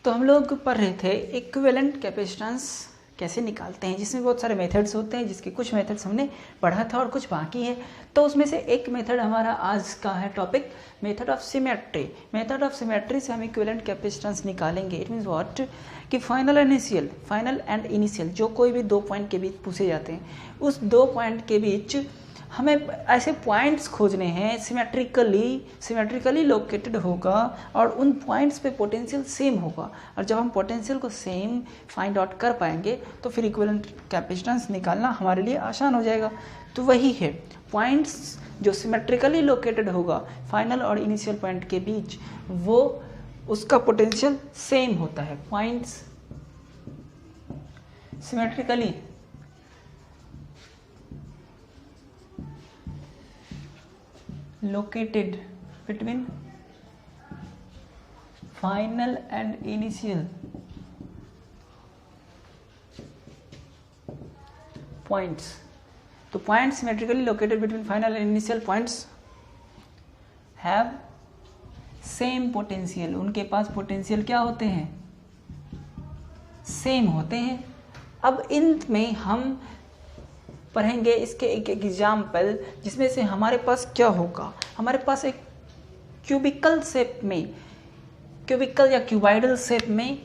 तो हम लोग पढ़ रहे थे इक्विवेलेंट कैपेसिटेंस कैसे निकालते हैं, जिसमें बहुत सारे मेथड्स होते हैं, जिसके कुछ मेथड्स हमने पढ़ा था और कुछ बाकी है। तो उसमें से एक मेथड हमारा आज का है topic, method of symmetry. Method of symmetry से हम इक्विवेलेंट कैपेसिटेंस निकालेंगे। इट मीन्स व्हाट कि फाइनल एंड इनिशियल जो कोई भी दो पॉइंट के बीच पूछे जाते हैं, उस दो पॉइंट के बीच हमें ऐसे पॉइंट्स खोजने हैं सिमेट्रिकली लोकेटेड होगा और उन पॉइंट्स पे पोटेंशियल सेम होगा। और जब हम पोटेंशियल को सेम फाइंड आउट कर पाएंगे तो फिर इक्विवेलेंट कैपेसिटेंस निकालना हमारे लिए आसान हो जाएगा। तो वही है, पॉइंट्स जो सिमेट्रिकली लोकेटेड होगा फाइनल और इनिशियल पॉइंट के बीच, वो उसका पोटेंशियल सेम होता है। Points symmetrically located between final and initial points। तो points symmetrically located between final and initial points have same potential। उनके पास पोटेंशियल क्या होते हैं? सेम होते हैं। अब इनमें हम पढ़ेंगे इसके एक एग्जाम्पल, जिसमें से हमारे पास क्या होगा, हमारे पास एक क्यूबिकल या क्यूबाइडल शेप में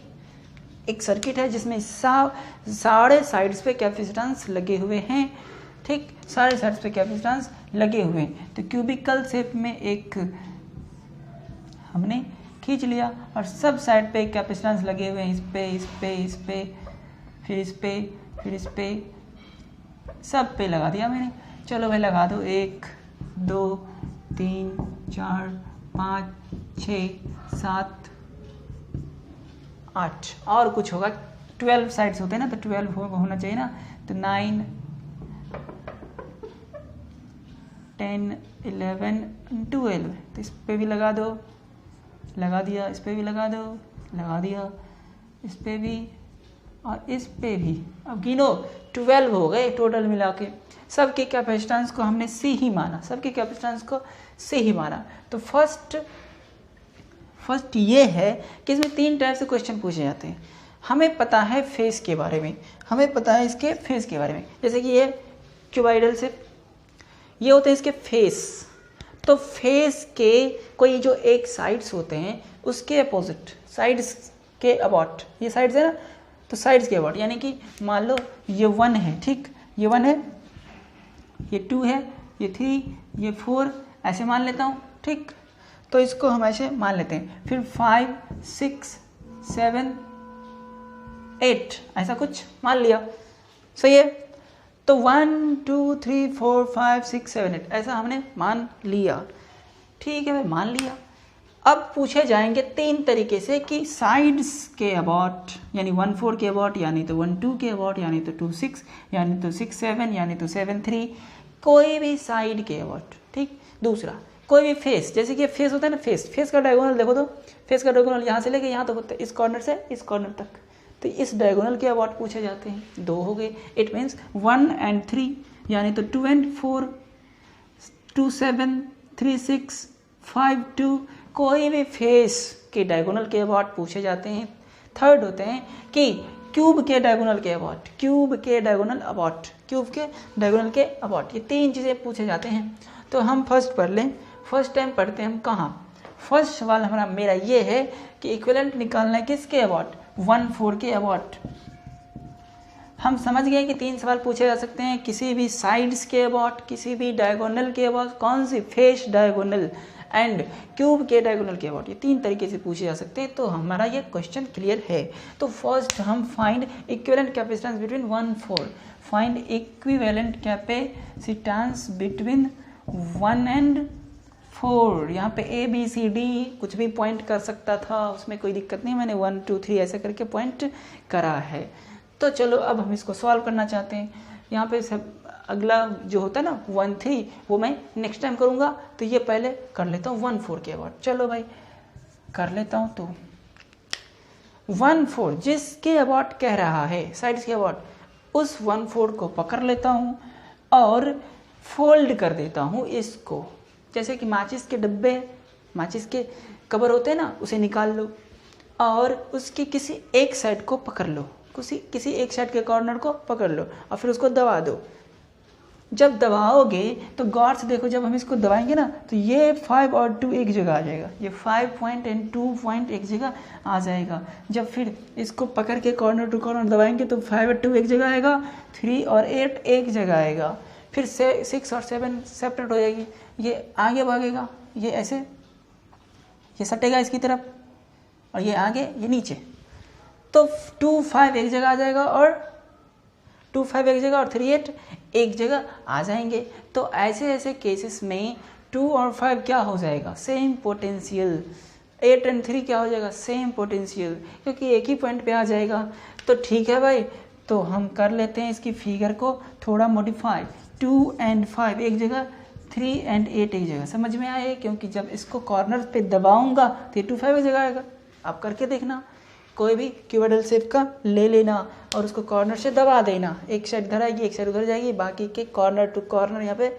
एक सर्किट है जिसमें सारे साइड्स पे कैपेसिटेंस लगे हुए हैं। ठीक, सारे साइड्स पे कैपेसिटेंस लगे हुए हैं। तो क्यूबिकल शेप में एक हमने खींच लिया और सब साइड पे कैपेसिटेंस लगे हुए हैं, इस पे फिर इस पे सब पे लगा दिया मैंने। चलो भाई लगा दो, 1 2 3 4 5 6 7 8 और कुछ होगा। 12 साइड्स होते हैं ना, तो 12 होना चाहिए ना। तो 9 10 11 12, तो इस पे भी लगा दो, लगा दिया, इस पे भी लगा दो, लगा दिया, इस पे भी और इस पे भी। अब गिनो, 12 हो गए टोटल मिला के। सबके कैपेसिटेंस को हमने से ही माना, तो फर्स्ट ये है कि इसमें 3 टाइप से क्वेश्चन पूछे जाते हैं। हमें पता है फेस के बारे में, जैसे कि ये क्यूबाइडल से ये होते हैं इसके फेस। तो फेस के कोई जो एक साइड्स होते हैं उसके अपोजिट, साइड्स के अबाउट, ये साइड्स है ना, तो साइड्स के अबाउट, यानी कि मान लो ये 1 है, ठीक, ये 1 है, ये 2 है, ये 3, ये 4, ऐसे मान लेता हूँ, ठीक। तो इसको हम ऐसे मान लेते हैं। फिर 5 6 7 8 ऐसा कुछ मान लिया, सही है। तो 1 2 3 4 5 6 7 8 ऐसा हमने मान लिया, ठीक है भाई, मान लिया। अब पूछे जाएंगे 3 तरीके से कि साइड्स के अबाउट, यानी 1 4 के अबाउट, यानी तो 1 2 के अबाउट, यानी तो 2 6, यानी तो 6 7, यानी तो 7 3, कोई भी साइड के अबाउट, ठीक। दूसरा, कोई भी फेस, जैसे कि फेस होता है ना, फेस का डायगोनल देखो, तो फेस का डायगोनल यहाँ से लेके यहाँ तक होता है, इस कॉर्नर से इस कॉर्नर तक, तो इस डायगोनल के अबाउट पूछे जाते हैं। 2 हो गए। इट मीन्स 1 and 3, यानी तो 2 and 4, 2 7 3 6 5 2, कोई भी फेस के डायगोनल के अबाउट पूछे जाते हैं। थर्ड होते हैं कि क्यूब के डायगोनल के अबाउट, ये 3 चीज़ें पूछे जाते हैं। तो हम फर्स्ट पढ़ लें। फर्स्ट टाइम पढ़ते हैं हम कहाँ, फर्स्ट सवाल मेरा ये है कि इक्विवेलेंट निकालना है किसके अबाउट, 1 4 के अबाउट। हम समझ गए कि 3 सवाल पूछे जा सकते हैं, किसी भी साइड्स के अबाउट, किसी भी डायगोनल के अबाउट, कौन सी, फेस डायगोनल एंड क्यूब के डायगोनल के अबाउट, ये 3 तरीके से पूछे जा सकते हैं। तो हमारा ये क्वेश्चन क्लियर है। तो फर्स्ट हम find equivalent capacitance between 1 4, find equivalent capacitance between 1 and 4। यहाँ पे A B C D कुछ भी पॉइंट कर सकता था, उसमें कोई दिक्कत नहीं, मैंने 1 2 3 ऐसे करके पॉइंट करा है। तो चलो अब हम इसको सॉल्व करना चाहते हैं। यहाँ पे सब अगला जो होता है ना 1 3, वो मैं नेक्स्ट टाइम करूँगा। तो ये पहले कर लेता हूँ 1 4 के अबाउट। चलो भाई कर लेता हूँ। तो 1 4 जिसके अबाउट कह रहा है, साइड्स के अबाउट, उस 1 4 को पकड़ लेता हूँ और फोल्ड कर देता हूँ इसको। जैसे कि माचिस के डब्बे, माचिस के कवर होते हैं ना, उसे निकाल लो और उसकी किसी एक साइड को पकड़ लो, किसी एक साइड के कॉर्नर को पकड़ लो और फिर उसको दबा दो। जब दबाओगे तो गौर से देखो, जब हम इसको दबाएंगे ना तो ये 5 और 2 एक जगह आ जाएगा, ये 5 पॉइंट एंड 2 पॉइंट एक जगह आ जाएगा। जब फिर इसको पकड़ के कॉर्नर टू कॉर्नर दबाएंगे तो 5 और 2 एक जगह आएगा, 3 और 8 एक जगह आएगा, फिर 6 और 7 सेपरेट हो जाएगी, ये आगे भागेगा, ये ऐसे ये सटेगा इसकी तरफ और ये आगे ये नीचे, तो 2 5 एक जगह आ जाएगा और 2 5 एक जगह और 3 8 एक जगह आ जाएंगे। तो ऐसे केसेस में 2 और 5 क्या हो जाएगा, सेम पोटेंशियल, 8 और 3 क्या हो जाएगा, सेम पोटेंशियल, क्योंकि एक ही पॉइंट पे आ जाएगा। तो ठीक है भाई, तो हम कर लेते हैं इसकी फिगर को थोड़ा मॉडिफाई, 2 और 5 एक जगह, 3 और 8 एक जगह। समझ में आए, क्योंकि जब इसको कॉर्नर पे दबाऊंगा तो 2 5 एक जगह आएगा। आप करके देखना, कोई भी क्यूबॉइडल शेप का ले लेना और उसको कॉर्नर से दबा देना, एक साइड इधर आएगी एक साइड उधर जाएगी, बाकी के कॉर्नर टू कॉर्नर यहाँ पे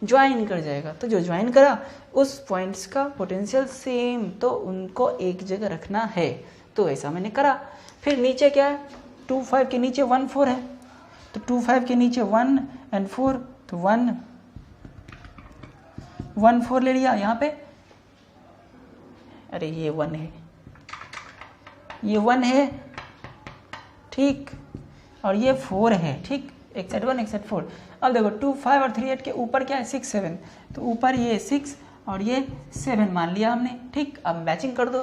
ज्वाइन कर जाएगा। तो जो ज्वाइन करा उस पॉइंट्स का पोटेंशियल सेम, तो उनको एक जगह रखना है। तो ऐसा मैंने करा। फिर नीचे क्या है, 2 5 के नीचे 1 4 है, तो 2 5 के नीचे 1 और 4, तो 1 4 ले लिया यहाँ पे। अरे ये 1 है, ये 1 है, ठीक, और ये 4 है, ठीक, एक साइड 1 एक साइड 4। अब देखो 2 5 और 3 8 के ऊपर क्या है, 6 7, तो ऊपर ये 6 और ये 7 मान लिया हमने, ठीक। अब मैचिंग कर दो,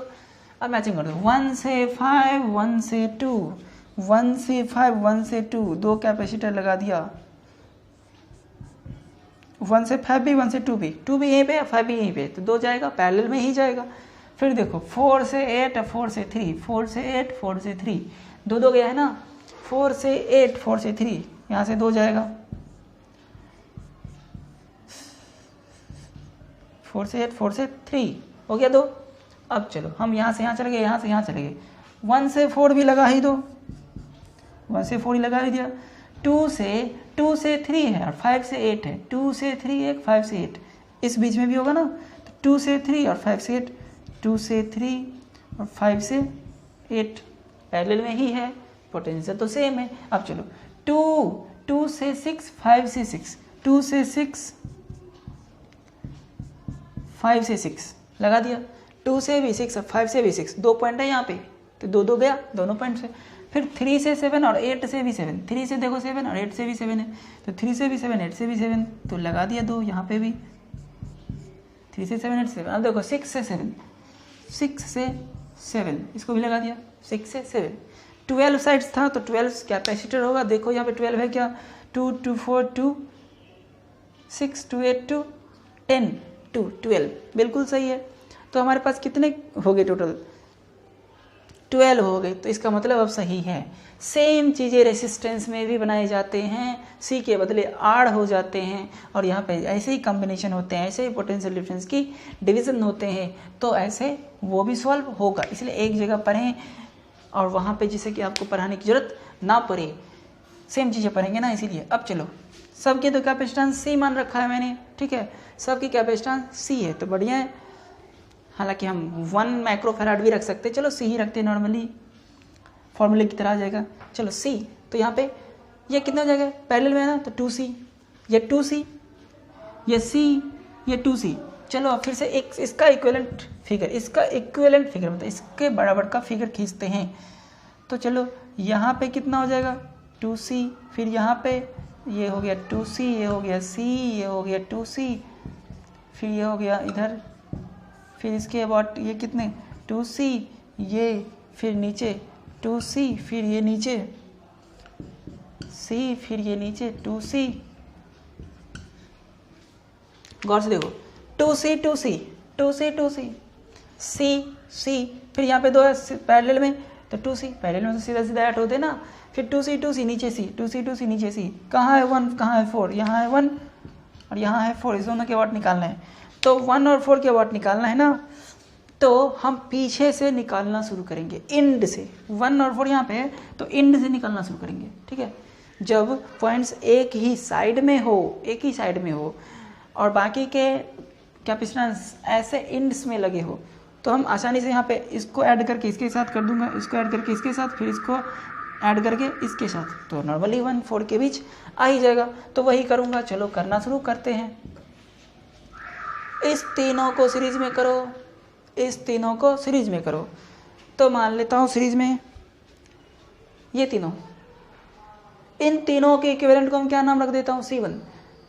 1 से 5 1 से 2, 1 से 5 1 से 2, 2 कैपेसिटर लगा दिया, 1 से 5 भी 1 से 2 भी, 2 भी यहीं पे 5 भी यहीं पे, तो 2 जाएगा, पैरेलल में ही जाएगा। फिर देखो 4 से 8 4 से 3, 4 से 8 4 से 3, 2 गया है ना, 4 से 8 4 से 3, यहाँ से 2 जाएगा, 4 से 8 4 से 3 हो गया 2। अब चलो हम यहाँ से यहाँ चले गए, यहाँ से यहाँ चले गए, 1 से 4 भी लगा ही दो, 1 से 4 ही लगा ही दिया। 2 से 3 है और 5 से 8 है, 2 से 3 1 5 से 8, इस बीच में भी होगा ना, तो 2 से 3 और 5 से 8, 2 से 3 और 5 से 8 पैरेलल में ही है, पोटेंशियल तो सेम है। अब चलो 2 से 6 5 से 6, 2 से 6 5 से 6 लगा दिया, 2 से भी 6 और 5 से भी 6, 2 पॉइंट है यहाँ पे, तो 2 गया दोनों पॉइंट से। फिर 3 से 7 और 8 से भी 7, 3 से देखो 7 और 8 से भी 7 है, तो 3 से भी 7 8 से भी 7, तो लगा दिया 2 यहाँ पे भी, 3 से 7 8 7। अब देखो 6 से 7, इसको भी लगा दिया, 6 से 7, 12 साइड्स था तो 12 कैपेसिटर होगा। देखो यहाँ पे 12 है क्या, 2 2 4 2 6 2 8 2 10 2 12, बिल्कुल सही है। तो हमारे पास कितने हो गए टोटल, 12 हो गए, तो इसका मतलब अब सही है। सेम चीज़ें रेसिस्टेंस में भी बनाए जाते हैं, सी के बदले आर हो जाते हैं, और यहाँ पे ऐसे ही कॉम्बिनेशन होते हैं, ऐसे ही पोटेंशियल डिफरेंस की डिवीज़न होते हैं, तो ऐसे वो भी सॉल्व होगा। इसलिए एक जगह पढ़ें और वहाँ पे जिसे कि आपको पढ़ाने की ज़रूरत ना पड़े, सेम चीज़ें पढ़ेंगे ना, इसीलिए। अब चलो, सबके तो कैपेसिटेंस सी मान रखा है मैंने, ठीक है, सबकी कैपेसिटेंस सी है तो बढ़िया है। हालांकि हम 1 माइक्रोफैराड भी रख सकते, चलो सी ही रखते हैं, नॉर्मली फॉर्मूले की तरह आ जाएगा। चलो सी, तो यहाँ पे ये कितना हो जाएगा, पैरेलल में है ना, तो 2C, ये 2C, ये C, ये 2C। चलो अब फिर से एक इसका इक्विवेलेंट फिगर, मतलब इसके बराबर का फिगर खींचते हैं। तो चलो यहाँ पे कितना हो जाएगा, 2C, फिर यहाँ पे ये हो गया 2C, ये हो गया C, ये हो गया 2C, फिर ये हो गया इधर, फिर इसके अबाउट ये कितने 2C, ये फिर नीचे 2C, फिर ये नीचे C, फिर ये नीचे 2C। गौर से देखो 2C 2C 2C 2C C, फिर यहाँ पे 2 है पैरेलल में, तो 2C पैरेलल में तो सीधा सीधा ऐड होते ना, फिर 2C 2C नीचे C, 2C 2C नीचे C। कहाँ है 1, कहाँ है 4, यहाँ है 1 और यहाँ है 4, इस दोनों के अबाउट निकालना है। तो 1 और 4 के अबाउट निकालना है ना, तो हम पीछे से निकालना शुरू करेंगे, इंड से। 1 और 4 यहाँ पे है तो इंड से निकालना शुरू करेंगे, ठीक है। जब पॉइंट्स एक ही साइड में हो और बाकी के कैपेसिटेंस ऐसे इंड्स में लगे हो, तो हम आसानी से यहाँ पे इसको ऐड करके इसके साथ कर दूंगा, इसको ऐड करके इसके साथ, फिर इसको ऐड करके इसके साथ, तो नॉर्मली 1 4 के बीच आ ही जाएगा। तो वही करूँगा। चलो करना शुरू करते हैं। इस तीनों को सीरीज में करो, इस तीनों को सीरीज में करो। तो मान लेता हूँ सीरीज में ये तीनों, इन तीनों के इक्विवेलेंट को हम क्या नाम रख देता हूँ, C1।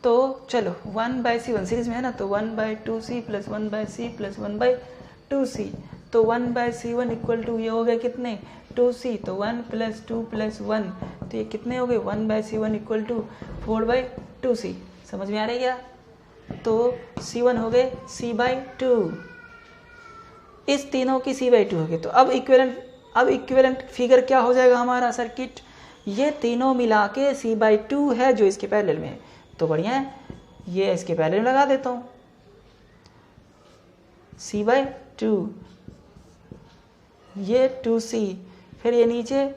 तो चलो 1/C1 सीरीज में है ना, तो 1/2C plus 1/C plus 1/2C। तो 1/C1 इक्वल टू ये हो गए कितने, 2C। तो 1 प्लस 2 प्लस 1, तो ये कितने हो गए, 1/C1 इक्वल टू 4/2C। समझ में आ रही क्या? तो C1 हो गए C/2, इस तीनों की C/2 हो गए। तो अब इक्विवेलेंट फिगर क्या हो जाएगा हमारा सर्किट, ये तीनों मिला के C/2 है जो इसके पैरेलल में है। तो बढ़िया है, ये इसके पैरेलल में लगा देता हूँ, C/2, ये 2C, फिर ये नीचे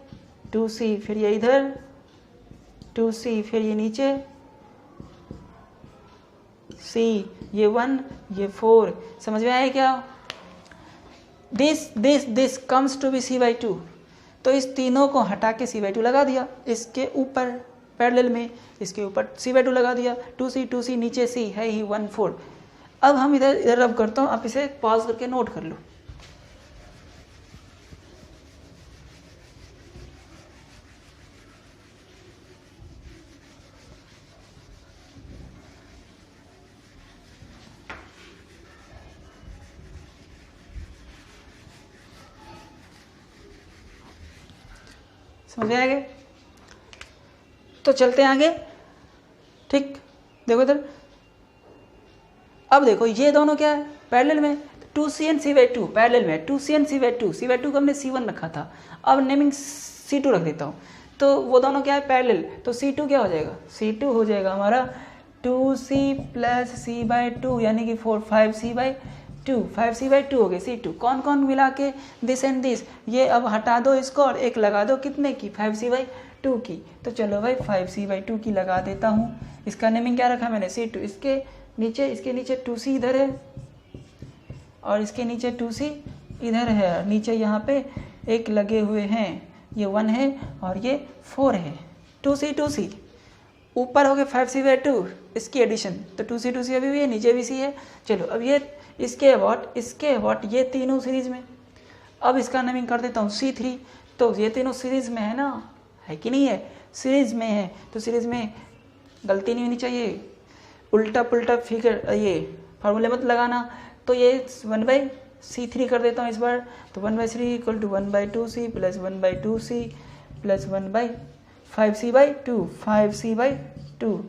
2C, फिर ये इधर 2C, फिर ये नीचे C, ये 1, ये 4। समझ में आया क्या? This comes to be C/2। तो इस तीनों को हटा के C/2 लगा दिया, इसके ऊपर पैरेलल में, इसके ऊपर C/2 लगा दिया, 2C नीचे C है ही 1 4। अब हम इधर रब करता हूँ, आप इसे पॉज करके नोट कर लो। समझ आएगा? तो चलते हैं आगे। ठीक, देखो इधर, अब देखो ये दोनों क्या है, पैरेलल में, 2C एंड C/2 पैरेलल में, 2C एंड C/2 को हमने C1 रखा था, अब नेमिंग C2 रख देता हूँ। तो वो दोनों क्या है, पैरेलल। तो C2 क्या हो जाएगा, C2 हो जाएगा हमारा 2C प्लस C/2, यानी कि 5C/2, 5C/2 हो गए C2। कौन कौन मिला के, दिस एंड दिस, ये अब हटा दो इसको और एक लगा दो कितने की, 5C/2 की। तो चलो भाई 5C/2 की लगा देता हूँ। इसका नेमिंग क्या रखा मैंने, C2। इसके नीचे 2C इधर है और इसके नीचे 2C इधर है, नीचे यहाँ पे एक लगे हुए हैं, ये 1 है और ये 4 है। 2C ऊपर हो गए 5C/2, इसकी एडिशन, तो 2C अभी भी है, नीचे भी C है। चलो अब ये इसके अबाउट ये तीनों सीरीज में। अब इसका नेमिंग कर देता हूँ C3। तो ये तीनों सीरीज में है ना, है कि नहीं है, सीरीज में है। तो सीरीज में गलती नहीं होनी चाहिए, उल्टा पुल्टा फिगर ये फार्मूले मत लगाना। तो ये 1/C3 कर देता हूँ इस बार। तो 1/3 equal to 1/2C plus 1/2C plus 1/5C/2, 5C/2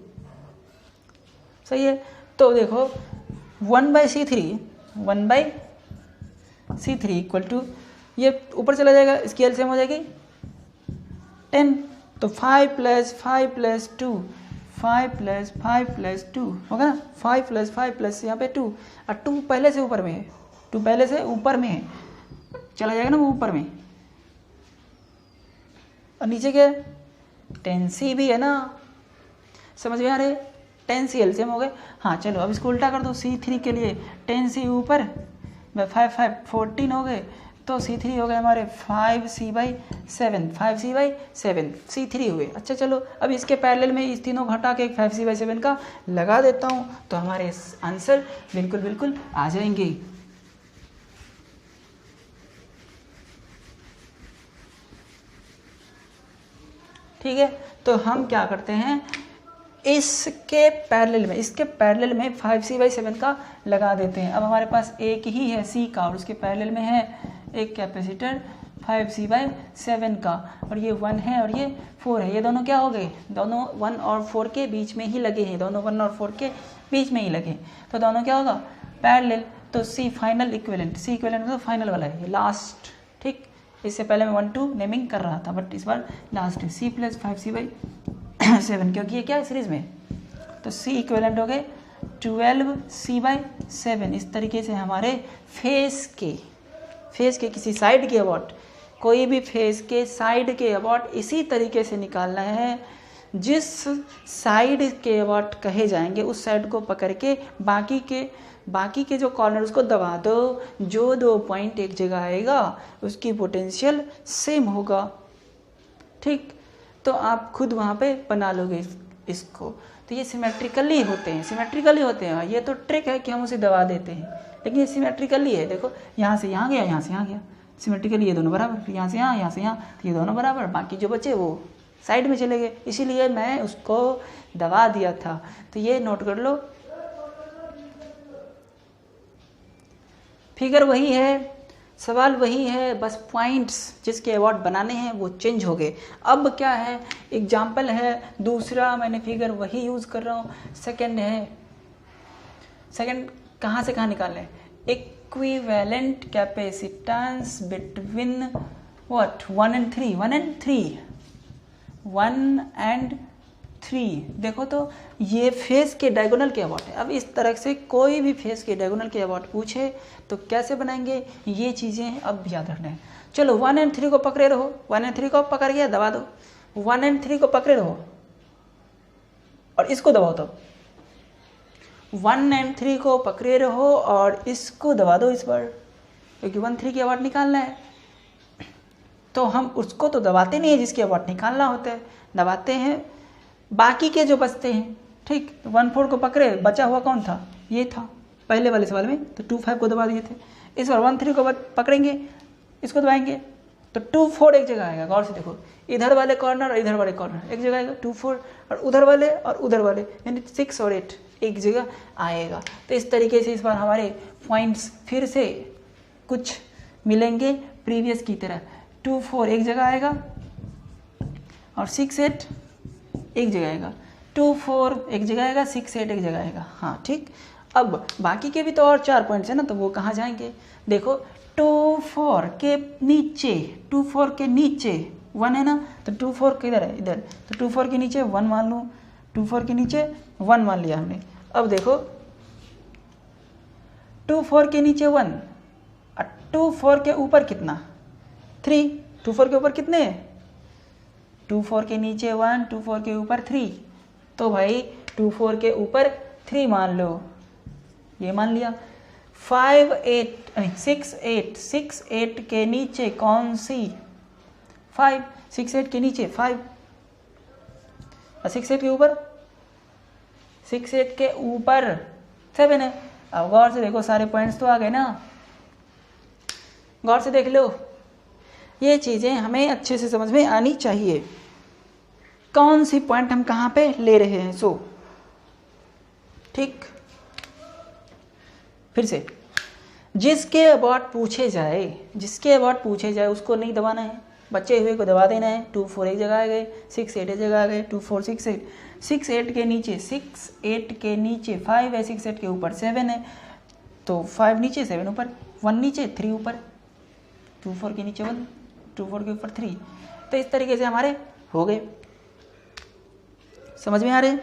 सही है। तो देखो 1/C3 इक्वल टू, ये ऊपर चला जाएगा, इसकी एलसीएम हो जाएगी 10। तो 5 प्लस 5 प्लस 2, 5 प्लस 5 प्लस 2 होगा ना, 5 प्लस 5 प्लस यहाँ पे 2, और 2 पहले से ऊपर में है, 2 पहले से ऊपर में है, चला जाएगा ना वो ऊपर में। और नीचे क्या है, 10C भी है ना, समझ में आ रहे, 10C एलसीएम हो गए। हाँ चलो अब इसको उल्टा कर दो, C3 के लिए 10C ऊपर, 5 5 14 हो गए। तो C3 हो गए हमारे 5C/7, 5C/7 C3 हुए। अच्छा चलो अब इसके पैरेलल में इस तीनों घटा के एक 5C/7 का लगा देता हूँ, तो हमारे आंसर बिल्कुल आ जाएंगे। ठीक है, तो हम क्या करते हैं, इसके पैरेलल में 5C/7 का लगा देते हैं। अब हमारे पास एक ही है C का और उसके पैरेलल में है एक कैपेसिटर 5C/7 का, और ये 1 है और ये 4 है। ये दोनों क्या हो गए, दोनों 1 और 4 के बीच में ही लगे हैं, दोनों 1 और 4 के बीच में ही लगे। तो दोनों क्या होगा, पैरेलल। तो C final equivalent, C equivalent तो फाइनल वाला है, ये लास्ट। ठीक, इससे पहले मैं 1 2 नेमिंग कर रहा था, बट इस बार लास्ट है C प्लस 5C/7, क्योंकि ये क्या है सीरीज में। तो C इक्विवेलेंट हो गए 12C/7। इस तरीके से हमारे फेस के किसी साइड के अबाउट, कोई भी फेस के साइड के अबाउट इसी तरीके से निकालना है। जिस साइड के अबाउट कहे जाएंगे उस साइड को पकड़ के बाकी के बाकी के जो कॉर्नर उसको दबा दो, जो 2 पॉइंट एक जगह आएगा उसकी पोटेंशियल सेम होगा। ठीक, तो आप खुद वहाँ पे बना लोगे इसको। तो ये सिमेट्रिकली होते हैं, सिमेट्रिकली होते हैं। ये तो ट्रिक है कि हम उसे दबा देते हैं, लेकिन ये सिमेट्रिकली है। देखो यहाँ से यहाँ गया, यहाँ से यहाँ गया, सिमेट्रिकली ये दोनों बराबर, फिर यहाँ से यहाँ, यहाँ से यहाँ, तो ये दोनों बराबर, बाकी जो बचे वो साइड में चले गए, इसीलिए मैं उसको दबा दिया था। तो ये नोट कर लो, फिगर वही है, सवाल वही है, बस पॉइंट्स जिसके अबाउट बनाने हैं वो चेंज हो गए। अब क्या है, एग्जाम्पल है दूसरा, मैंने फिगर वही यूज़ कर रहा हूँ। सेकंड है, सेकंड कहाँ से कहाँ निकालना है, equivalent capacitance between what 1 and 3, 1 and 3, 1 and 3। देखो तो ये फेस के डायगोनल के अबाउट है। अब इस तरह से कोई भी फेस के डायगोनल के अबाउट पूछे तो कैसे बनाएंगे, ये चीज़ें अब याद रखना है। चलो 1 and 3 को पकड़े रहो, 1 and 3 को पकड़ गया, दबा दो। 1 and 3 को पकड़े रहो और इसको दबाओ, तो 1 and 3 को पकड़े रहो और इसको दबा दो इस बार, क्योंकि 1 3 के अबाउट निकालना है। तो हम उसको तो दबाते नहीं है जिसके अबाउट निकालना होता है, दबाते हैं बाकी के जो बचते हैं। ठीक, तो 1 4 को पकड़े, बचा हुआ कौन था, ये था पहले वाले सवाल में, तो 2 5 को दबा दिए थे। इस बार 1 3 को पकड़ेंगे, इसको दबाएंगे तो 2 4 एक जगह आएगा। गौर से देखो, इधर वाले कॉर्नर और इधर वाले कॉर्नर एक जगह आएगा, 2 4, और उधर वाले यानी 6 और 8 एक जगह आएगा। तो इस तरीके से इस बार हमारे पॉइंट्स फिर से कुछ मिलेंगे प्रीवियस की तरह। 2 4 एक जगह आएगा और 6 8 एक जगह आएगा, 2 4 एक जगह आएगा, 6 8 एक जगह आएगा। हाँ ठीक, अब बाकी के भी तो और 4 पॉइंट्स है ना, तो वो कहाँ जाएंगे। देखो 2 4 के नीचे, 2 4 के नीचे 1 है ना, तो 2 4 किधर है, इधर, तो 2 4 के नीचे 1 मान लो, 2 4 के नीचे 1 मान लिया हमने। अब देखो 2 4 के नीचे 1 और 2 4 के ऊपर कितना 3, 2 4 के ऊपर कितने, 2 4 के नीचे 1, 2 4 के ऊपर 3, तो भाई 2 4 के ऊपर 3 मान लो, ये मान लिया। 5 8 6 8, 6 8 के नीचे कौन सी 5, 6 8 के नीचे 5 और 6 8 के ऊपर, 6 8 के ऊपर 7 है। अब गौर से देखो, सारे पॉइंट्स तो आ गए ना, गौर से देख लो, ये चीज़ें हमें अच्छे से समझ में आनी चाहिए, कौन सी पॉइंट हम कहाँ पे ले रहे हैं। सो ठीक, फिर से जिसके अबाउट पूछे जाए, जिसके अबाउट पूछे जाए उसको नहीं दबाना है, बचे हुए को दबा देना है। 2 4 एक जगह आ गए, 6 8 एक जगह आ गए, 2 4 6 8, 6 8 के नीचे 6 8 के नीचे 5 है, 6 8 के ऊपर 7 है, तो 5 नीचे 7 ऊपर, 1 नीचे 3 ऊपर, 2 4 के नीचे 1, 2 4 के ऊपर 3। तो इस तरीके से हमारे हो गए, समझ में आ रहे।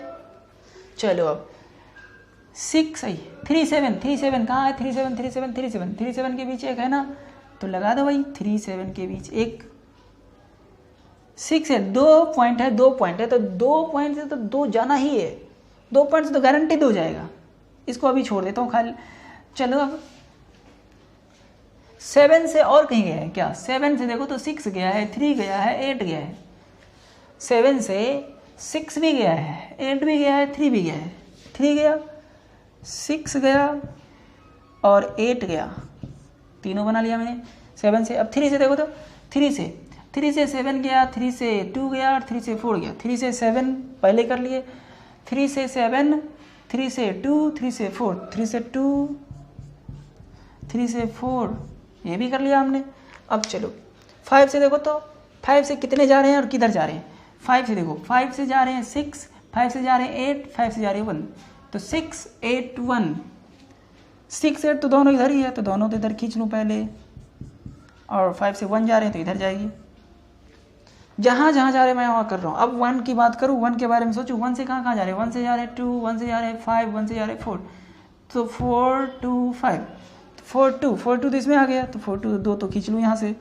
चलो अब 6 आई 3 7, 3 7 कहाँ है, 3 7 3 7 3 7, 3 7 के बीच एक है ना, तो लगा दो भाई 3 7 के बीच एक। 6 है, 2 पॉइंट है, 2 पॉइंट है, तो 2 पॉइंट से तो 2 जाना ही है, 2 पॉइंट से तो गारंटी 2 जाएगा, इसको अभी छोड़ देता हूँ खाली। चलो अब 7 से और कहीं गया है क्या, 7 से देखो तो 6 गया है, 3 गया है, 8 गया है, 7 से 6 भी गया है, 8 भी गया है, 3 भी गया है, 3 गया, 6 गया और 8 गया, तीनों बना लिया मैंने 7 से। अब 3 से देखो तो 3 से 7 गया, 3 से 2 गया और 3 से 4 गया, 3 से 7 पहले कर लिए, 3 से 7, 3 से 2, 3 से 4, 3 से 2, 3 से 4 ये भी कर लिया हमने। अब चलो 5 से देखो तो 5 से कितने जा रहे हैं और किधर जा रहे हैं। 5 से देखो, 5 से जा रहे हैं 6, 5 से जा रहे हैं 8, 5 से जा रहे हैं 1, तो 6 8 1, 6 8 तो दोनों इधर ही है, तो दोनों तो इधर खींच लूँ पहले, और 5 से 1 जा रहे हैं तो इधर जाएगी, जहाँ जहाँ जा रहे हैं मैं वहाँ कर रहा हूँ। अब 1 की बात करूँ, 1 के बारे में सोचूँ, 1 से कहाँ कहाँ जा रहे हैं, 1 से जा रहे हैं 2, 1 से जा रहे हैं 5, 1 से जा रहे हैं 4, तो 4 2 5, 4 2 तो इसमें आ गया, तो 4 2 2 तो खींच लूँ यहाँ से,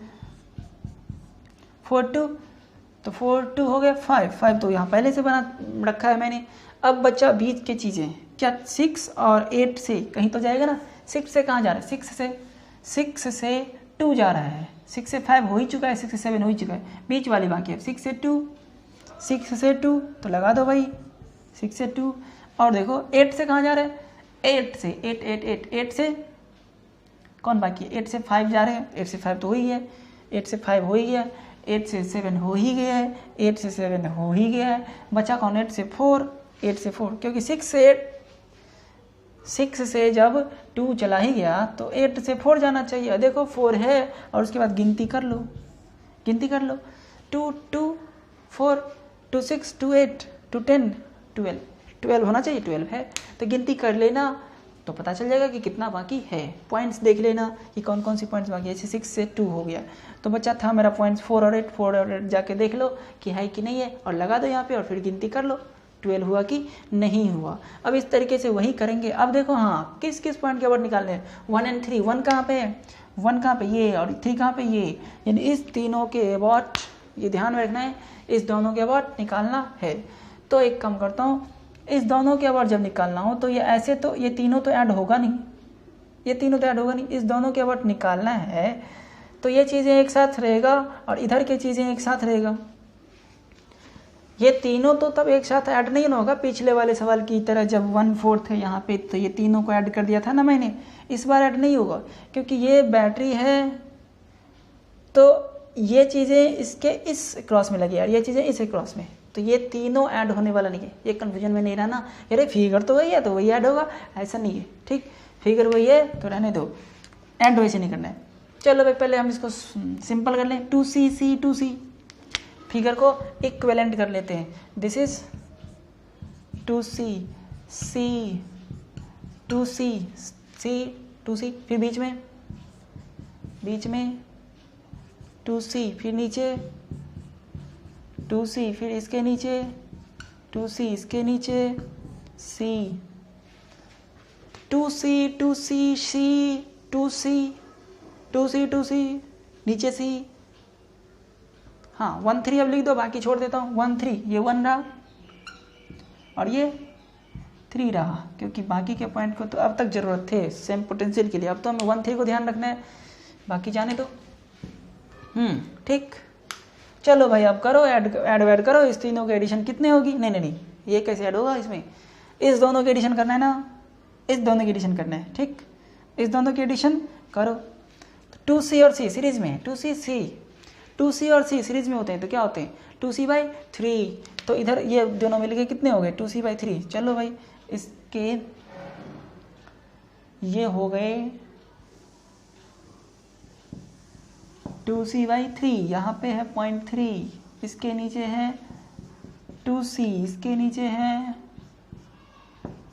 4 2 तो 4 2 हो गया, 5 5 तो यहाँ पहले से बना रखा है मैंने। अब बच्चा बीच के चीज़ें, क्या 6 और 8 से कहीं तो जाएगा ना, 6 से कहाँ जा रहा है, 6 से 2 जा रहा है, 6 से 5 हो ही चुका है, 6 से 7 हो ही चुका है, बीच वाली बाकी है 6 से 2 तो लगा दो भाई 6 से 2। और देखो 8 से कहाँ जा रहा है, 8 से 8 से कौन बाकी है, 8 से 5 जा रहे हैं, 8 से 5 तो हो ही है, 8 से 5 हो ही गया, 8 से 7 हो ही गया है, 8 से 7 हो ही गया है, बचा कौन 8 से 4, 8 से 4 क्योंकि 6 से जब 2 चला ही गया तो 8 से 4 जाना चाहिए। देखो 4 है और उसके बाद गिनती कर लो 2 2 4 2 6 2 8 2 10 12 होना चाहिए, 12 है तो गिनती कर लेना तो पता चल जाएगा कि कितना बाकी है। पॉइंट्स देख लेना कि कौन कौन सी पॉइंट्स बाकी है, जैसे 6 से 2 हो गया तो बचा था मेरा पॉइंट्स 4 और 8 जाके देख लो कि है कि नहीं है और लगा दो यहाँ पे और फिर गिनती कर लो 12 हुआ कि नहीं हुआ। अब इस तरीके से वही करेंगे। अब देखो हाँ किस किस पॉइंट के अबाउट निकालने हैं, 1 और 3, 1 कहाँ पे है, 1 कहाँ पे ये और 3 कहाँ पे ये, यानी इस तीनों के अबाउट, ये ध्यान में रखना है, इस दोनों के अबाउट निकालना है। तो एक काम करता हूँ, इस दोनों के अबाउट जब निकालना हो तो ये ऐसे तो ये तीनों तो ऐड होगा नहीं, इस दोनों के अबाउट निकालना है तो ये चीज़ें एक साथ रहेगा और इधर की चीज़ें एक साथ रहेगा। ये तीनों तो तब एक साथ ऐड नहीं होगा, पिछले वाले सवाल की तरह जब 1/4 है यहाँ पे तो ये तीनों को ऐड कर दिया था ना मैंने, इस बार ऐड नहीं होगा क्योंकि ये बैटरी है तो ये चीज़ें इसके इस क्रॉस में लगी यार, ये चीज़ें इस क्रॉस में, तो ये तीनों ऐड होने वाला नहीं है। ये कन्फ्यूजन में नहीं रहना, अरे फिगर तो वही है तो वही ऐड होगा, ऐसा नहीं है, ठीक, फिगर वही है तो रहने दो, ऐड वैसे नहीं करना है। चलो भाई पहले हम इसको सिंपल कर लें, 2C फिगर को इक्विवेलेंट कर लेते हैं। दिस इज 2C फिर बीच में 2C, फिर नीचे 2C, फिर इसके नीचे 2C, इसके नीचे C, 2C नीचे C, हाँ 1 3 अब लिख दो, बाकी छोड़ देता हूँ। 1 3 ये 1 रहा और ये 3 रहा क्योंकि बाकी के पॉइंट को तो अब तक जरूरत थे सेम पोटेंशियल के लिए, अब तो हमें 1 3 को ध्यान रखना है, बाकी जाने दो। ठीक, चलो भाई अब करो ऐड करो, इस तीनों के एडिशन कितने होगी, नहीं ये कैसे ऐड होगा, इसमें इस दोनों के एडिशन करना है ना, इस दोनों की एडिशन करना है, ठीक, इस दोनों की एडिशन करो। 2C और C सीरीज में, 2C और C सीरीज में होते हैं तो क्या होते हैं 2C/3, तो इधर ये दोनों मिलके कितने हो गए 2C/3। चलो भाई इसके ये हो गए 2C/3, यहाँ पे है 0.3, इसके नीचे है 2C, इसके नीचे है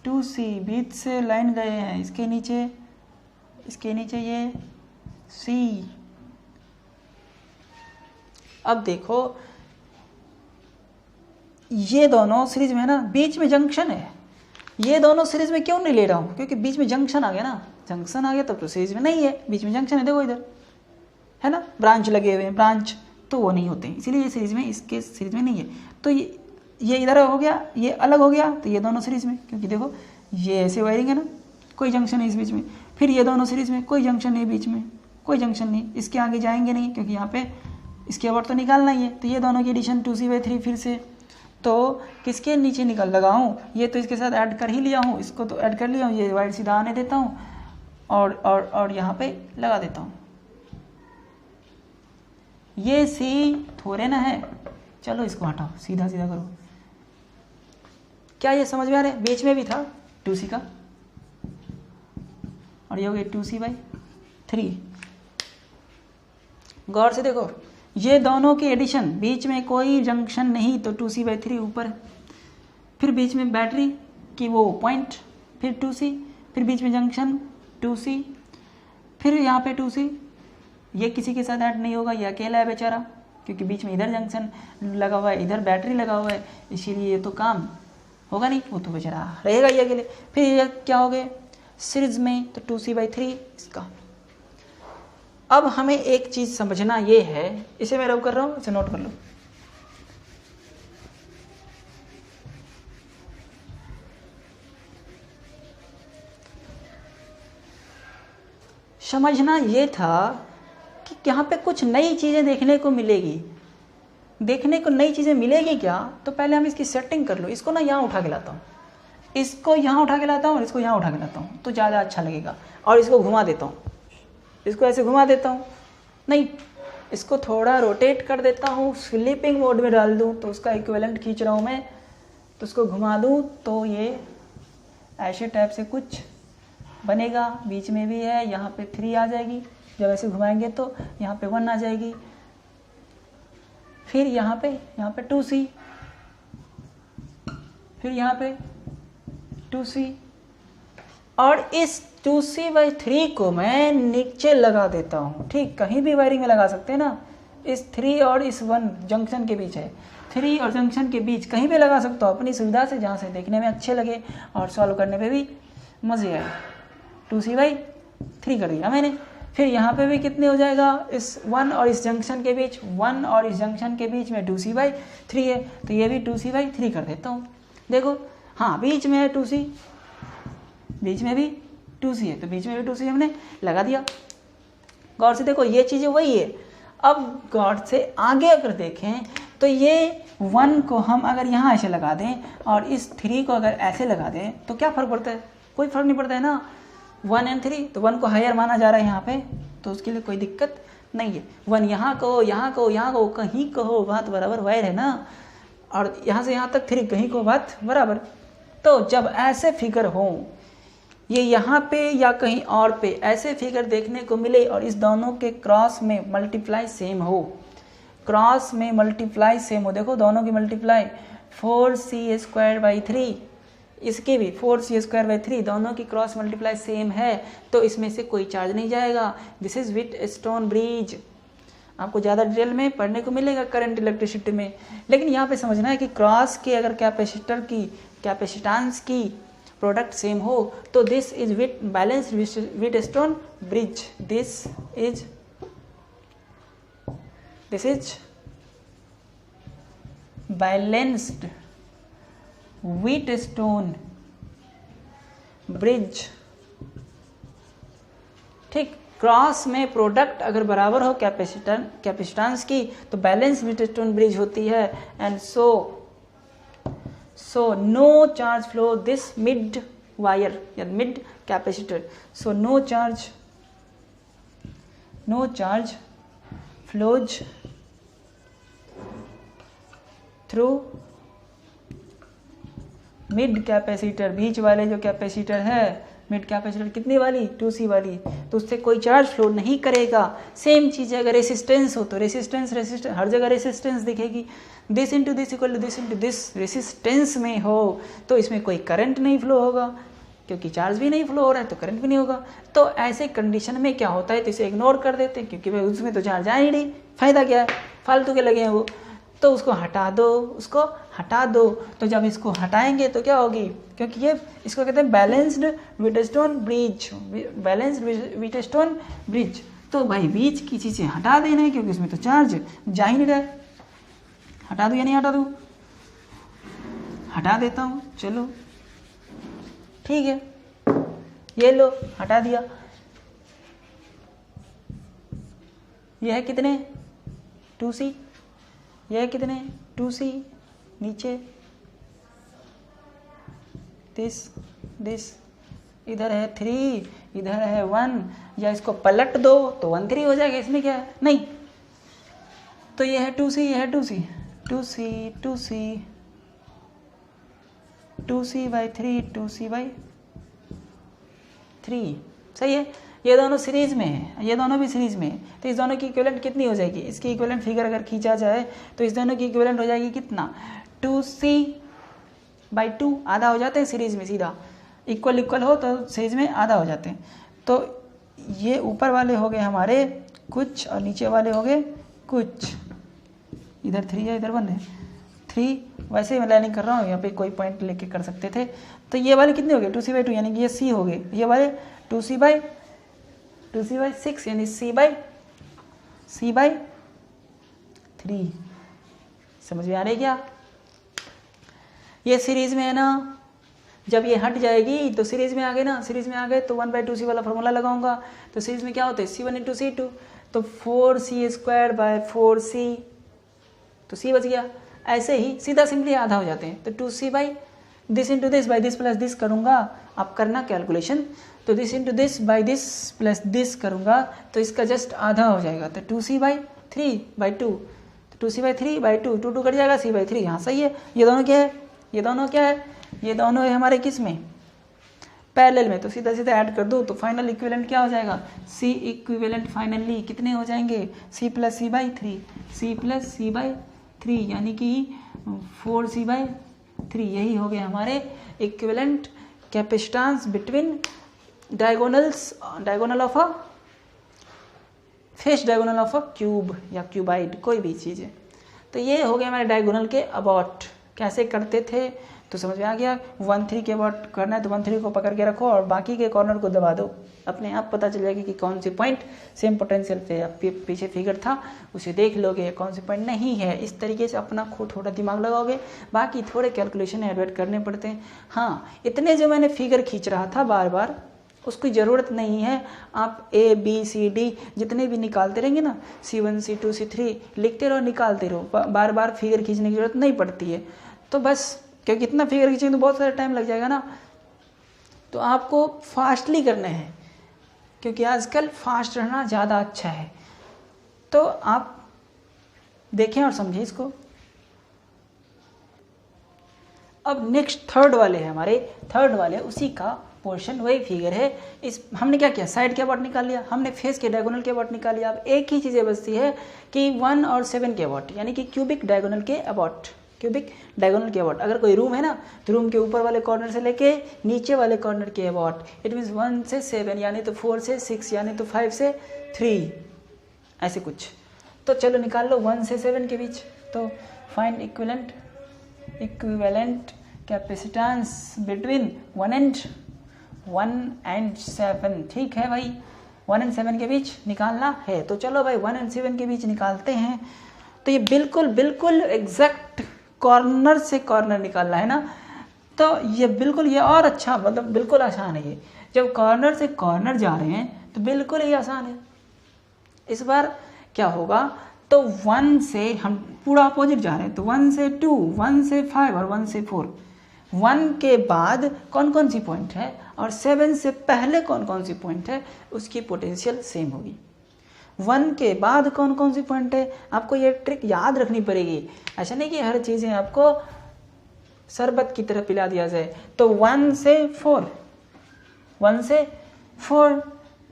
2C, बीच से लाइन गए हैं, इसके नीचे ये C। अब देखो ये दोनों सीरीज में है ना, बीच में जंक्शन है, ये दोनों सीरीज में क्यों नहीं ले रहा हूँ, क्योंकि बीच में जंक्शन आ गया ना, जंक्शन आ गया तब तो सीरीज में नहीं है, बीच में जंक्शन है, देखो इधर है ना, ब्रांच लगे हुए हैं, ब्रांच तो वो नहीं होते हैं, इसीलिए ये सीरीज में, इसके सीरीज में नहीं है। तो ये इधर हो गया, ये अलग हो गया, तो ये दोनों सीरीज में, क्योंकि देखो ये ऐसे वायरिंग है ना, कोई जंक्शन नहीं इस बीच में, फिर ये दोनों सीरीज में, कोई जंक्शन नहीं बीच में, कोई जंक्शन नहीं, इसके आगे जाएंगे नहीं क्योंकि यहाँ पे इसके अबाउट तो निकालना ही है। तो ये दोनों की एडिशन 2C/3 फिर से, तो किसके नीचे लगाऊँ, ये तो इसके साथ ऐड कर ही लिया हूँ, इसको तो ऐड कर लिया हूँ, ये वायर सीधा आने देता हूँ और यहाँ पे लगा देता हूँ। ये C थोड़े ना है, चलो इसको हटाओ, सीधा करो। क्या ये समझ में आ रहा है, बीच में भी था 2C का और ये हो गया 2C/3। गौर से देखो, ये दोनों की एडिशन, बीच में कोई जंक्शन नहीं तो 2C/3 ऊपर है, फिर बीच में बैटरी की वो पॉइंट, फिर 2C, फिर बीच में जंक्शन 2C, फिर यहाँ पे 2C, ये किसी के साथ ऐड नहीं होगा, ये अकेला है बेचारा, क्योंकि बीच में इधर जंक्शन लगा हुआ है, इधर बैटरी लगा हुआ है, इसीलिए ये तो काम होगा नहीं, वो तो बेचारा रहेगा ये अकेले। फिर ये क्या हो गए सीरीज में, तो 2C/3 इसका। अब हमें एक चीज़ समझना ये है, इसे मैं रब कर रहा हूँ, इसे नोट कर लो। समझना ये था कि यहाँ पे कुछ नई चीज़ें देखने को मिलेगी। देखने को नई चीज़ें मिलेगी क्या, तो पहले हम इसकी सेटिंग कर लो। इसको ना यहाँ उठा के लाता हूँ, इसको यहाँ उठा के लाता हूँ और इसको यहाँ उठा के लाता हूँ, तो ज़्यादा अच्छा लगेगा। और इसको घुमा देता हूँ, इसको ऐसे घुमा देता हूँ, नहीं इसको थोड़ा रोटेट कर देता हूँ, स्लीपिंग मोड में डाल दूँ तो उसका इक्विवेलेंट खींच रहा हूँ मैं, तो उसको घुमा दूँ तो ये ऐसे टाइप से कुछ बनेगा। बीच में भी है, यहाँ पे 3 आ जाएगी, जब ऐसे घुमाएंगे तो यहाँ पे 1 आ जाएगी, फिर यहाँ पे 2C, फिर यहाँ पे 2C, और इस 2C/3 को मैं नीचे लगा देता हूँ। ठीक, कहीं भी वायरिंग में लगा सकते हैं ना, इस 3 और इस 1 जंक्शन के बीच है, 3 और जंक्शन के बीच कहीं भी लगा सकता हूँ अपनी सुविधा से, जहाँ से देखने में अच्छे लगे और सॉल्व करने पे भी मज़े आए। 2C/3 कर दिया मैंने। फिर यहाँ पे भी कितने हो जाएगा, इस 1 और इस जंक्शन के बीच, 1 और इस जंक्शन के बीच में 2C/3 है, तो ये भी 2C/3 कर देता हूँ। देखो हाँ, बीच में है 2C, बीच में भी 2C है, तो बीच में भी 2C हमने लगा दिया। गौर से देखो, ये चीज़ें वही है। अब गौर से आगे अगर देखें तो ये 1 को हम अगर यहाँ ऐसे लगा दें और इस 3 को अगर ऐसे लगा दें तो क्या फ़र्क पड़ता है, कोई फ़र्क नहीं पड़ता है ना। 1 और 3, तो 1 को हायर माना जा रहा है यहाँ पे, तो उसके लिए कोई दिक्कत नहीं है। 1 यहाँ कहो, यहाँ कहो, यहाँ कहो, कहीं कहो, बात बराबर वायर है ना। और यहाँ से यहाँ तक 3 कहीं को बात बराबर। तो जब ऐसे फिगर हो, ये यहाँ पे या कहीं और पे ऐसे फिगर देखने को मिले और इस दोनों के क्रॉस में मल्टीप्लाई सेम हो, क्रॉस में मल्टीप्लाई सेम हो, देखो दोनों की मल्टीप्लाई 4C²/3, इसकी भी 4C²/3, दोनों की क्रॉस मल्टीप्लाई सेम है, तो इसमें से कोई चार्ज नहीं जाएगा। This is Wheatstone bridge. आपको ज़्यादा डिटेल में पढ़ने को मिलेगा करंट इलेक्ट्रिसिटी में, लेकिन यहाँ पे समझना है कि क्रॉस के अगर कैपेसिटर की कैपेसिटेंस की प्रोडक्ट सेम हो तो this is balanced Wheatstone bridge. This is balanced Wheatstone bridge. ठीक, क्रॉस में प्रोडक्ट अगर बराबर हो कैपेसिटेंस की तो बैलेंस व्हीटस्टोन ब्रिज होती है। And so no charge flow this mid wire या mid capacitor, so no charge flows through mid capacitor. बीच वाले जो कैपेसिटर है, मिड कैपेसिटर कितनी वाली, 2C वाली, तो उससे कोई चार्ज फ्लो नहीं करेगा। सेम चीज़ है अगर रेसिस्टेंस हो तो रेसिस्टेंस हर जगह रेसिस्टेंस दिखेगी। This into this equal to this into this, resistance में हो तो इसमें कोई करंट नहीं फ्लो होगा, क्योंकि चार्ज भी नहीं फ्लो हो रहा है तो करंट भी नहीं होगा। तो ऐसे कंडीशन में क्या होता है, तो इसे इग्नोर कर देते हैं, क्योंकि भाई उसमें तो चार्ज आ ही नहीं, फ़ायदा क्या है, फालतू के लगे हैं वो, तो उसको हटा दो। तो जब इसको हटाएंगे तो क्या होगी, क्योंकि ये इसको कहते हैं बैलेंस्ड व्हीटस्टोन ब्रिज, तो भाई बीच की चीज़ें हटा देना है, क्योंकि इसमें तो चार्ज जा ही नहीं रहा है। हटा दूँ या नहीं हटा दूँ, हटा देता हूँ, चलो ठीक है, ये लो हटा दिया। यह है कितने, 2C, यह है कितने, 2C, नीचे दिस इधर है 3, इधर है 1, या इसको पलट दो तो 1 3 हो जाएगा, इसमें क्या है, नहीं। तो ये है 2C, ये है 2C, 2C/3 सही है। ये दोनों सीरीज में है, ये दोनों भी सीरीज में है, तो इस दोनों की इक्विवेलेंट कितनी हो जाएगी, इसकी इक्विवेलेंट फिगर अगर खींचा जाए तो इस दोनों की इक्विवेलेंट हो जाएगी कितना, 2C/2, आधा हो जाते हैं सीरीज में, सीधा इक्वल हो तो सीरीज में आधा हो जाते हैं। तो ये ऊपर वाले हो गए हमारे कुछ और नीचे वाले हो गए कुछ, इधर 3 है इधर 1 है, 3 वैसे ही मैं लाइनिंग कर रहा हूँ, यहाँ पे कोई पॉइंट लेके कर सकते थे। तो ये वाले कितने हो गए, 2C/2, यानी कि ये C हो गए, ये वाले 2C/6 यानी C/3। समझ में आ रही क्या, ये सीरीज में है ना, जब ये हट जाएगी तो सीरीज में आ गए ना, सीरीज में आ गए तो 1/2c वाला फॉर्मूला लगाऊंगा, तो सीरीज में क्या होता है c1 × c2, तो 4c²/4c, तो c बच गया। ऐसे ही सीधा सिंपली आधा हो जाते हैं, तो 2c by this into this by this plus this करूँगा, आप करना कैलकुलेशन, तो this into this by this plus this करूँगा तो इसका जस्ट आधा हो जाएगा, तो 2c/3/2, तो 2c/3/2, 2 कट जाएगा, c/3, हाँ सही है। ये दोनों क्या है, ये दोनों क्या है, ये दोनों है हमारे किस में, पैरेलल में, तो सीधा सीधा ऐड कर दो तो फाइनल इक्विवेलेंट क्या हो जाएगा, c इक्विवेलेंट फाइनली कितने हो जाएंगे, c + c/3, c + c/3 यानी कि 4c/3, यही हो गया हमारे equivalent capacitance between diagonal of a face diagonal of a cube या क्यूबाइड, कोई भी चीज़ है। तो ये हो गया हमारे डायगोनल के अबाउट। कैसे करते थे तो समझ में आ गया। 1/3 के अबाउट करना है तो 1/3 को पकड़ के रखो और बाकी के कॉर्नर को दबा दो, अपने आप पता चल जाएगा कि कौन से पॉइंट सेम पोटेंशियल पे पीछे फिगर था उसे देख लोगे, कौन से पॉइंट नहीं है। इस तरीके से अपना खुद थोड़ा दिमाग लगाओगे, बाकी थोड़े कैलकुलेशन एड करने पड़ते हैं। हाँ, इतने जो मैंने फिगर खींच रहा था बार बार उसकी ज़रूरत नहीं है। आप A B C D जितने भी निकालते रहेंगे ना, C1 C2 C3 लिखते रहो, निकालते रहो, बार बार फिगर खींचने की ज़रूरत नहीं पड़ती है। तो बस, क्योंकि इतना फिगर खींचेंगे तो बहुत सारा टाइम लग जाएगा ना, तो आपको फास्टली करना है क्योंकि आजकल फास्ट रहना ज़्यादा अच्छा है। तो आप देखें और समझें इसको। अब नेक्स्ट थर्ड वाले हैं हमारे, थर्ड वाले उसी का पोर्शन, वही फिगर है। इस हमने क्या किया, साइड के अबाउट निकाल लिया, हमने फेस के डायगोनल के अबाउट निकाल लिया। अब एक ही चीज़ें बचती है कि 1 और 7 के अबाउट, यानी कि क्यूबिक डायगोनल के अबाउट, क्यूबिक डायगोनल के अबाउट। अगर कोई रूम है ना तो रूम के ऊपर वाले कॉर्नर से लेके नीचे वाले कॉर्नर के अबाउट, इट मीन्स 1 से 7 यानी तो 4 से 6 यानी तो 5 से 3, ऐसे कुछ। तो चलो निकाल लो 1 से 7 के बीच। तो find equivalent capacitance between 1 and 7। ठीक है भाई, 1 एंड 7 के बीच निकालना है। तो चलो भाई 1 एंड 7 के बीच निकालते हैं। तो ये बिल्कुल एग्जैक्ट कॉर्नर से कॉर्नर निकालना है ना, तो ये बिल्कुल, ये और अच्छा, मतलब बिल्कुल आसान है ये। जब कॉर्नर से कॉर्नर जा रहे हैं तो बिल्कुल ही आसान है। इस बार क्या होगा, तो 1 से हम पूरा अपोजिट जा रहे हैं, तो 1 से 2, 1 से 5 और 1 से 4। 1 के बाद कौन कौन सी पॉइंट है और 7 से पहले कौन कौन सी पॉइंट है, उसकी पोटेंशियल सेम होगी। 1 के बाद कौन कौन सी पॉइंट है, आपको ये ट्रिक याद रखनी पड़ेगी। ऐसा नहीं कि हर चीज़ें आपको शरबत की तरह पिला दिया जाए। तो 1 से 4, 1 से 4,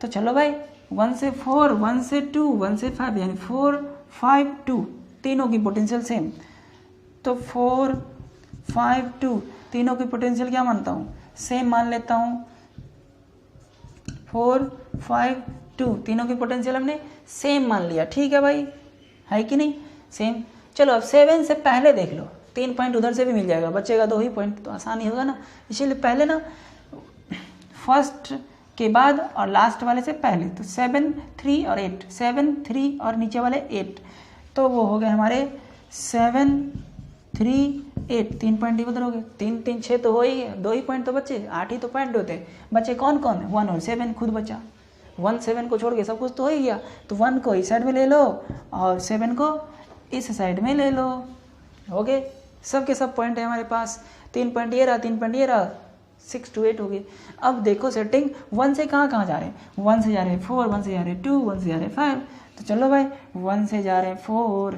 तो चलो भाई 1 से 4, 1 से 2, 1 से 5, यानी 4, 5, 2, तीनों की पोटेंशियल सेम। तो 4, 5, 2 तीनों की पोटेंशियल क्या मानता हूँ, सेम मान लेता हूँ। 4, 5, 2 तीनों की पोटेंशियल हमने सेम मान लिया। ठीक है भाई, है कि नहीं, सेम। चलो अब 7 से पहले देख लो, 3 पॉइंट उधर से भी मिल जाएगा, बचेगा 2 ही पॉइंट, तो आसानी होगा ना। इसीलिए पहले ना फर्स्ट के बाद और लास्ट वाले से पहले, तो 7, 3 और 8, 7, 3 और नीचे वाले 8, तो वो हो गए हमारे 7, 3, 8, 3 पॉइंट उधर हो गए, 3, 3, 6 तो हो ही गए, 2 ही पॉइंट तो बचे, 8 ही तो पॉइंट होते हैं। बचे कौन कौन, 1 और 7 खुद बचा। 1, 7 को छोड़ के सब कुछ तो हो ही गया, तो 1 को इस साइड में ले लो और 7 को इस साइड में ले लो, हो गए। सब के सब पॉइंट है हमारे पास। 3 पॉइंट ये रहा, 3 पॉइंट ये रहा, 6 to 8 हो गई। अब देखो सेटिंग 1 से कहाँ जा रहे हैं, 1 से जा रहे हैं 4, 1 से जा रहे हैं 2, 1 से जा रहे हैं 5। तो चलो भाई 1 से जा रहे हैं 4,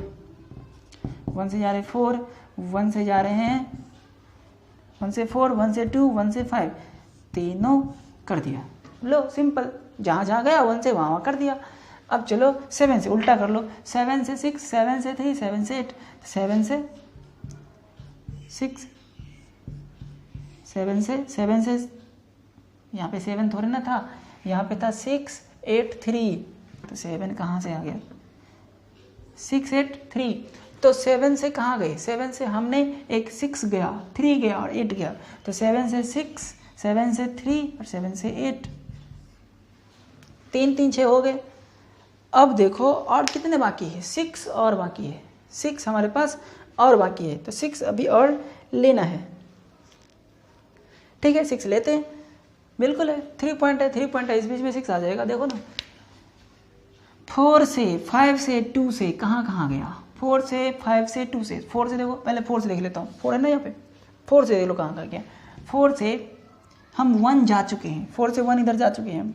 1 से जा रहे हैं 4, 1 से जा रहे हैं 1 से 4, 1 से 2, 1 से 5, तीनों कर दिया। लो सिंपल, जहाँ जहाँ गया 1 से वहाँ कर दिया। अब चलो 7 से उल्टा कर लो, 7 से 6, 7 से 3, 7 से 8, 7 से 6, 7 से यहाँ पे 7 थोड़े ना था, यहाँ पे था 6, 8, 3, तो 7 कहाँ से आ गया, 6, 8, 3। तो 7 से कहाँ गए, 7 से हमने एक 6 गया, 3 गया और 8 गया, तो 7 से 6, 7 से 3 और 7 से 8, 3, 3, 6 हो गए। अब देखो और कितने बाकी है, 6 और बाकी है, 6 हमारे पास और बाकी है, तो 6 अभी और लेना है। ठीक है 6 लेते हैं, बिल्कुल है 3 पॉइंट है, 3 पॉइंट है, इस बीच में 6 आ जाएगा। देखो ना 4 से 5 से 2 से कहाँ कहाँ गया, 4 से 5 से 2 से, 4 से देखो, पहले 4 से देख लेता हूँ, 4 है ना यहाँ पे, 4 से देख लो कहाँ कहाँ गया। 4 से हम 1 जा चुके हैं, 4 से 1 इधर जा चुके हैं हम,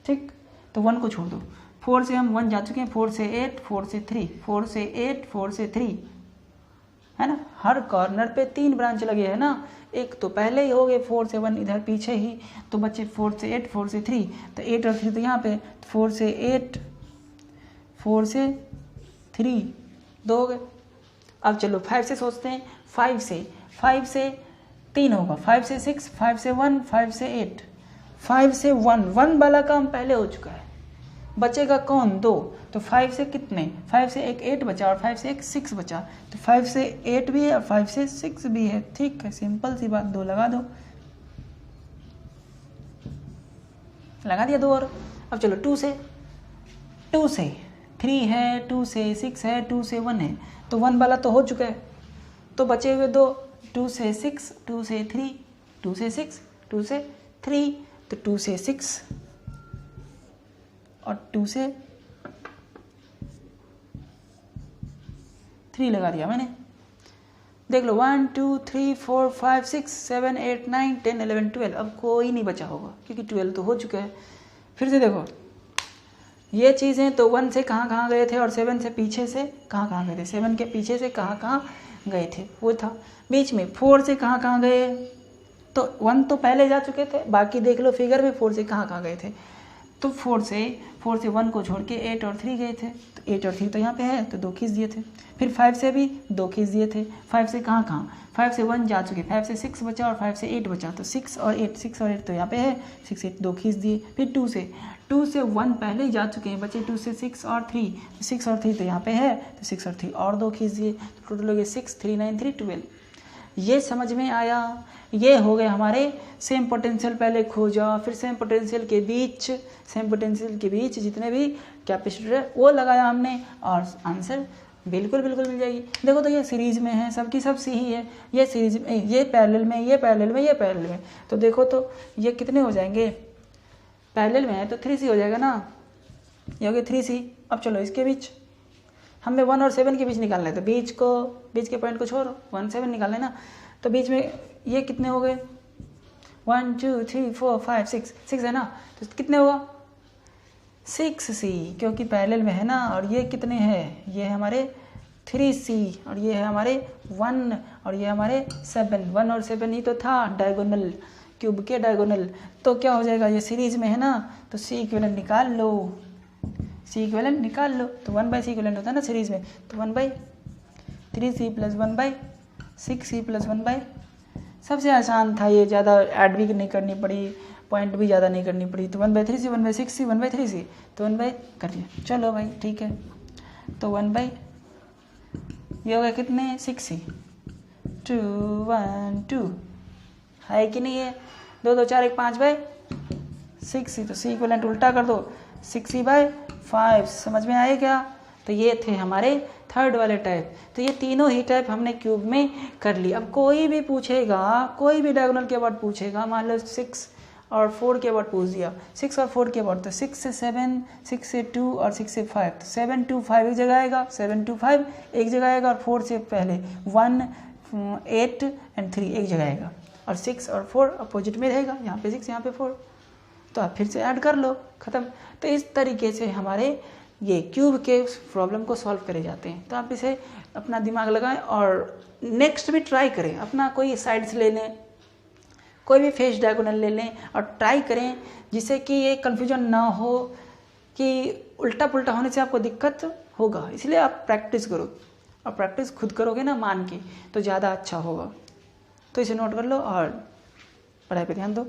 ठीक, तो 1 को छोड़ दो। 4 से हम 1 जा चुके हैं, 4 से 8, 4 से 3, 4 से 8, 4 से 3, है ना, हर कॉर्नर पे 3 ब्रांच लगे है ना, एक तो पहले ही हो गए, 4 से 1 इधर पीछे ही, तो बच्चे 4 से 8, 4 से 3, तो 8 और 3 तो यहाँ पे, 4 से 8, 4 से 3, 2 हो गए। अब चलो 5 से सोचते हैं, 5 से 3 होगा, 5 से 6, 5 से 1, 5 से 8, 5 से 1 वाला काम पहले हो चुका है, बचेगा कौन 2, तो 5 से कितने, 5 से एक 8 बचा और 5 से एक 6 बचा, तो 5 से 8 भी है और 5 से 6 भी है, ठीक है, सिंपल सी बात, 2 लगा दो, लगा दिया 2 और। अब चलो 2 से 3 है, 2 से 6 है, 2 से 1 है, तो 1 वाला तो हो चुका है, तो बचे हुए 2, 2 से 6, 2 से 3, 2 से 6, 2 से 3, तो 2 से 6 और 2 से 3 लगा दिया मैंने। देख लो 1 2 3 4 5 6 7 8 9 10 11 12, अब कोई नहीं बचा होगा क्योंकि 12 तो हो चुका है। फिर से देखो ये चीज़ें तो 1 से कहाँ कहाँ गए थे और 7 से पीछे से कहाँ कहाँ गए थे, 7 के पीछे से कहाँ कहाँ गए थे, वो था बीच में। 4 से कहाँ कहाँ गए, तो 1 तो पहले जा चुके थे, बाकी देख लो फिगर में 4 से कहाँ कहाँ गए थे, तो 4 से 1 को छोड़ के 8 और 3 गए थे, तो 8 और 3 तो यहाँ पे है, तो 2 खींच दिए थे। फिर 5 से भी 2 खींच दिए थे। 5 से कहाँ कहाँ, 5 से 1 जा चुके, 5 से 6 बचा और 5 से 8 बचा, तो 6 और 8 तो यहाँ पे है, 6 8 2 खींच दिए। फिर 2 से 1 पहले ही जा चुके हैं, बचे 2 से 6 और 3, 6 और 3 तो यहाँ पे है, तो 6 और 3 और 2 खींच दिए, तो टोटल हो गए 6 3 9 3 12। ये समझ में आया, ये हो गए हमारे सेम पोटेंशियल पहले खोजा, फिर सेम पोटेंशियल के बीच जितने भी कैपेसिटर है वो लगाया हमने और आंसर बिल्कुल मिल जाएगी। देखो तो ये सीरीज में है, सबकी सब सी ही है, ये सीरीज में, ये पैरेलल में, ये पैरेलल में, ये पैरेलल में, तो देखो तो ये कितने हो जाएंगे, पैरेलल में है तो 3C हो जाएगा ना, ये हो गया 3C। अब चलो इसके बीच हमें 1 और 7 के बीच निकालना है, तो बीच के पॉइंट को छोड़ो, 1 7 निकालना है ना, तो बीच में ये कितने हो गए 1 2 3 4 5 6 है ना, तो कितने होगा 6C, क्योंकि पैरेलल में है ना, और ये कितने हैं, ये है हमारे 3C और ये है हमारे 1 और ये हमारे 7, 1 और 7 ही तो था डायगोनल, क्यूब के डायगोनल, तो क्या हो जाएगा, ये सीरीज में है ना, तो C इक्विवेलेंट निकाल लो, तो 1/C इक्विवेलेंट होता है ना सीरीज में, तो 1/3C प्लस 1/6C प्लस 1/, सबसे आसान था ये, ज़्यादा ऐड भी नहीं करनी पड़ी, पॉइंट भी ज़्यादा नहीं करनी पड़ी, तो 1/3C 1/6C 1/3C, तो 1/ कर दिया, चलो भाई ठीक है, तो 1/ ये हो गया कितने 6C 2 1 2 है कि नहीं है, 2 2 4 1 5/6C, तो C इक्विवेलेंट उल्टा कर दो 6C/5, समझ में आए क्या। तो ये थे हमारे थर्ड वाले टाइप, तो ये तीनों ही टाइप हमने क्यूब में कर ली। अब कोई भी पूछेगा, कोई भी डायगोनल के अबाउट पूछेगा, मान लो 6 और 4 के अबाउट पूछ दिया, 6 और 4 के अबाउट, तो 6 से 7, 6 से 2 और 6 से 5, तो 7 2 5 एक जगह आएगा, 7 2 5 एक जगह आएगा, और 4 से पहले 1 8 और 3 एक जगह आएगा, और 6 और 4 अपोजिट में रहेगा, यहाँ पे 6 यहाँ पे 4, तो आप फिर से ऐड कर लो, ख़त्म। तो इस तरीके से हमारे ये क्यूब के प्रॉब्लम को सॉल्व करे जाते हैं। तो आप इसे अपना दिमाग लगाएं और नेक्स्ट भी ट्राई करें, अपना कोई साइड्स ले लें, कोई भी फेस डायगोनल ले लें और ट्राई करें, जिससे कि ये कन्फ्यूजन ना हो कि उल्टा पुल्टा होने से आपको दिक्कत होगा। इसलिए आप प्रैक्टिस करो, और प्रैक्टिस खुद करोगे ना मान के, तो ज़्यादा अच्छा होगा। तो इसे नोट कर लो और पढ़ाई पे ध्यान दो।